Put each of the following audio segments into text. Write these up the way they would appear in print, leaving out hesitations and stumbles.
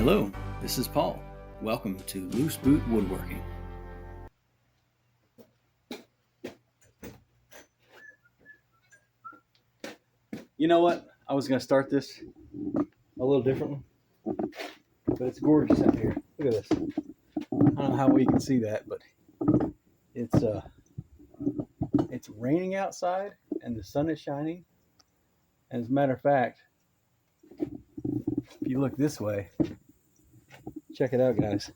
Hello, this is Paul. Welcome to Loose Boot Woodworking. You know what? I was going to start this a little differently, but it's gorgeous out here. Look at this. I don't know how well you can see that, but it's raining outside and the sun is shining. And as a matter of fact, if you look this way, check it out, guys.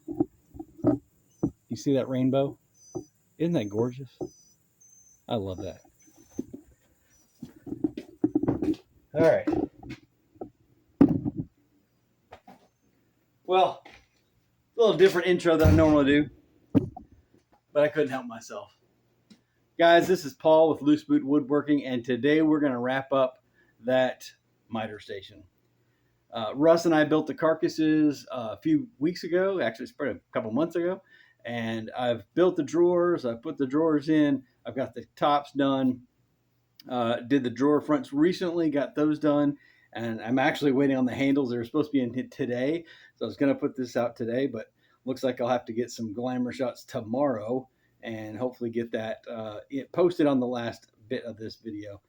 You see that rainbow? Isn't that gorgeous? I love that. All right. Well, a little different intro than I normally do, but I couldn't help myself. Guys, this is Paul with Loose Boot Woodworking, and today we're going to wrap up that miter station. Russ and I built the carcasses a few weeks ago, actually it's probably a couple months ago, and I've built the drawers, I've put the drawers in, I've got the tops done, did the drawer fronts recently, got those done, and I'm actually waiting on the handles. They were supposed to be in today, so I was going to put this out today, but looks like I'll have to get some glamour shots tomorrow and hopefully get that posted on the last bit of this video.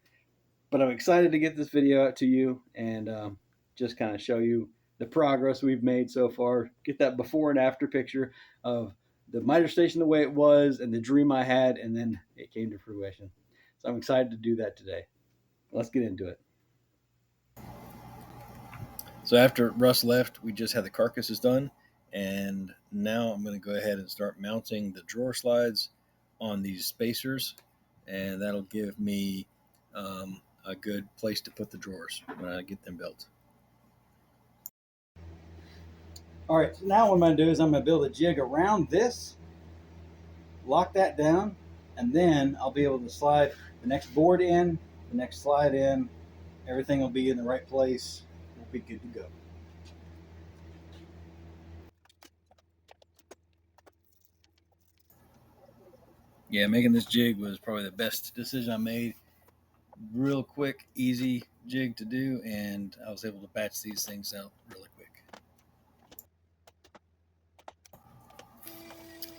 But I'm excited to get this video out to you and just kind of show you the progress we've made so far, get that before and after picture of the miter station the way it was and the dream I had, and then it came to fruition. So I'm excited to do that today. Let's get into it. So after Russ left, we just had the carcasses done, and now I'm going to go ahead and start mounting the drawer slides on these spacers, and that'll give me a good place to put the drawers when I get them built. All right, so now what I'm going to do is I'm going to build a jig around this, lock that down, and then I'll be able to slide the next board in, the next slide in, everything will be in the right place, we'll be good to go. Yeah, making this jig was probably the best decision I made. Real quick, easy jig to do, and I was able to batch these things out really quick.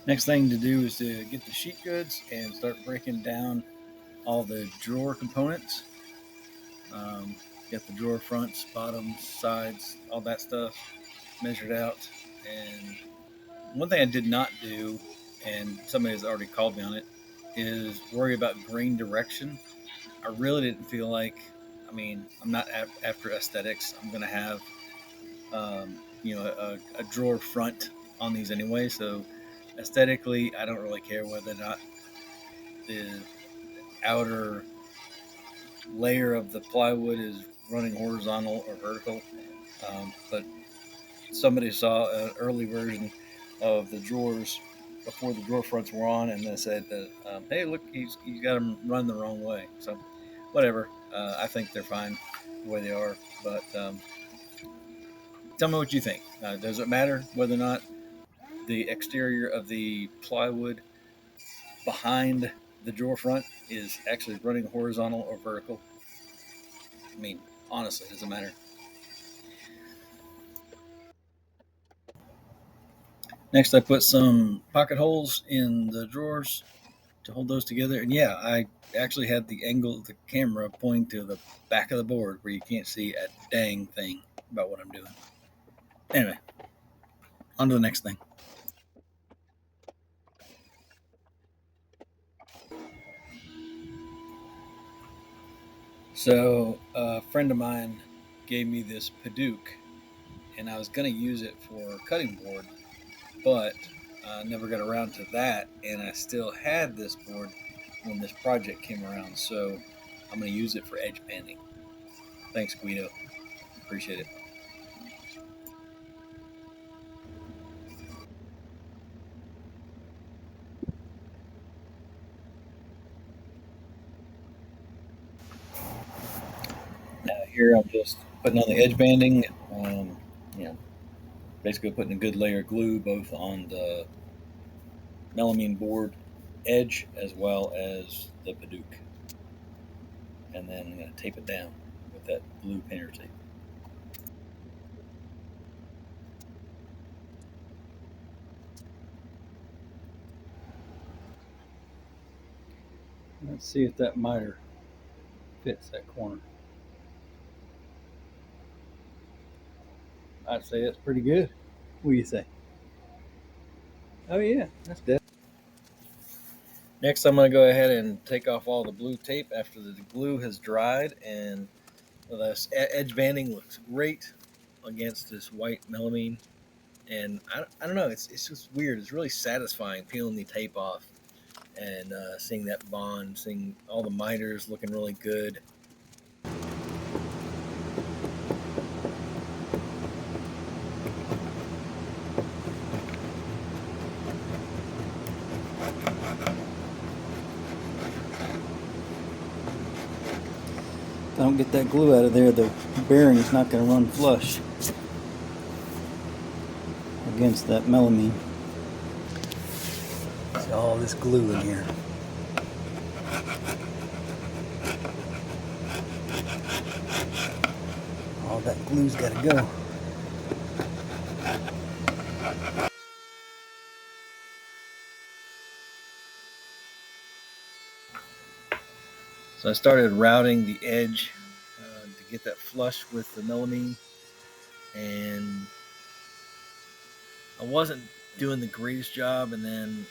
Next thing to do is to get the sheet goods and start breaking down all the drawer components. Get the drawer fronts, bottoms, sides, all that stuff measured out. And one thing I did not do, and somebody has already called me on it, is worry about grain direction. I really didn't feel like, I'm not after aesthetics. I'm going to have, a drawer front on these anyway. So aesthetically, I don't really care whether or not the outer layer of the plywood is running horizontal or vertical. But somebody saw an early version of the drawers before the drawer fronts were on, and they said that, hey, look, he's got them run the wrong way. So whatever. I think they're fine the way they are. But tell me what you think. Does it matter whether or not the exterior of the plywood behind the drawer front is actually running horizontal or vertical? Honestly, it doesn't matter. Next, I put some pocket holes in the drawers to hold those together. And yeah, I actually had the angle of the camera pointing to the back of the board where you can't see a dang thing about what I'm doing. Anyway, on to the next thing. So a friend of mine gave me this Padauk, and I was going to use it for cutting board, but never got around to that, and I still had this board when this project came around, so I'm going to use it for edge banding. Thanks, Guido. Appreciate it. Now here I'm just putting on the edge banding, basically putting a good layer of glue both on the melamine board edge as well as the Padauk. And then I'm going to tape it down with that blue painter tape. Let's see if that miter fits that corner. I'd say that's pretty good. What do you say? Oh yeah, that's dead. Next, I'm going to go ahead and take off all the blue tape after the glue has dried, and this edge banding looks great against this white melamine. And I don't know, it's just weird. It's really satisfying peeling the tape off and seeing that bond, seeing all the miters looking really good. If I don't get that glue out of there, the bearing is not going to run flush against that melamine. See all this glue in here. All that glue's got to go. So I started routing the edge to get that flush with the melamine, and I wasn't doing the greatest job, and then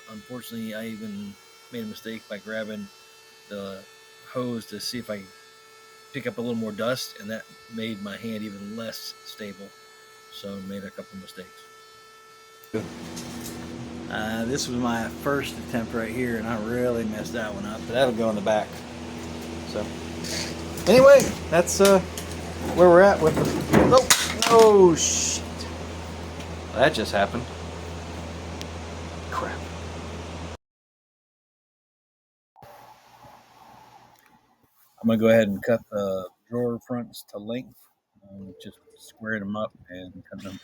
unfortunately I even made a mistake by grabbing the hose to see if I could pick up a little more dust, and that made my hand even less stable, so I made a couple mistakes. This was my first attempt right here, and I really messed that one up, but that'll go in the back. So anyway, that's where we're at with the oh shit, that just happened. Crap. I'm gonna go ahead and cut the drawer fronts to length, just squaring them up and cut them.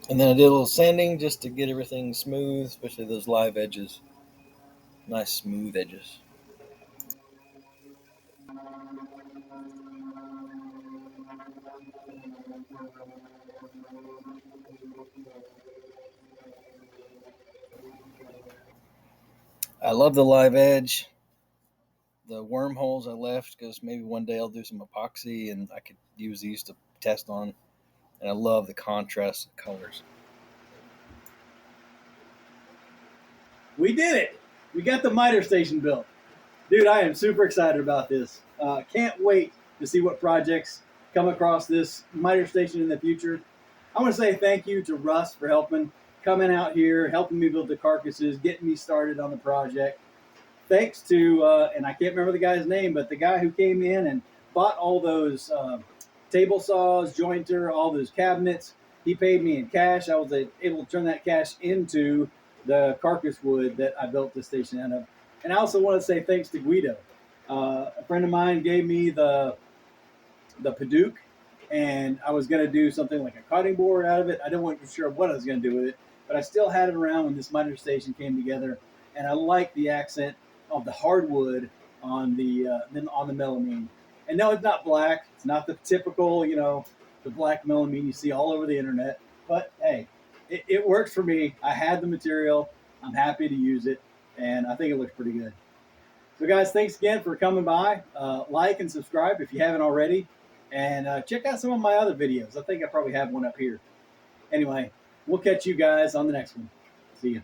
And then I did a little sanding just to get everything smooth, especially those live edges. Nice smooth edges. I love the live edge. The wormholes I left because maybe one day I'll do some epoxy and I could use these to test on. And I love the contrast of colors. We did it! We got the miter station built. Dude, I am super excited about this. Can't wait to see what projects come across this miter station in the future. I want to say thank you to Russ for coming out here, helping me build the carcasses, getting me started on the project. Thanks to, and I can't remember the guy's name, but the guy who came in and bought all those table saws, jointer, all those cabinets. He paid me in cash. I was able to turn that cash into the carcass wood that I built the station out of. And I also want to say thanks to Guido. A friend of mine gave me the Padauk, and I was going to do something like a cutting board out of it. I wasn't sure what I was going to do with it, but I still had it around when this miter station came together, and I like the accent of the hardwood on the melamine. And no, it's not black. It's not the typical, the black melamine you see all over the internet. But hey, it works for me. I had the material. I'm happy to use it, and I think it looks pretty good. So guys, thanks again for coming by. Like and subscribe if you haven't already. And check out some of my other videos. I think I probably have one up here. Anyway, we'll catch you guys on the next one. See you.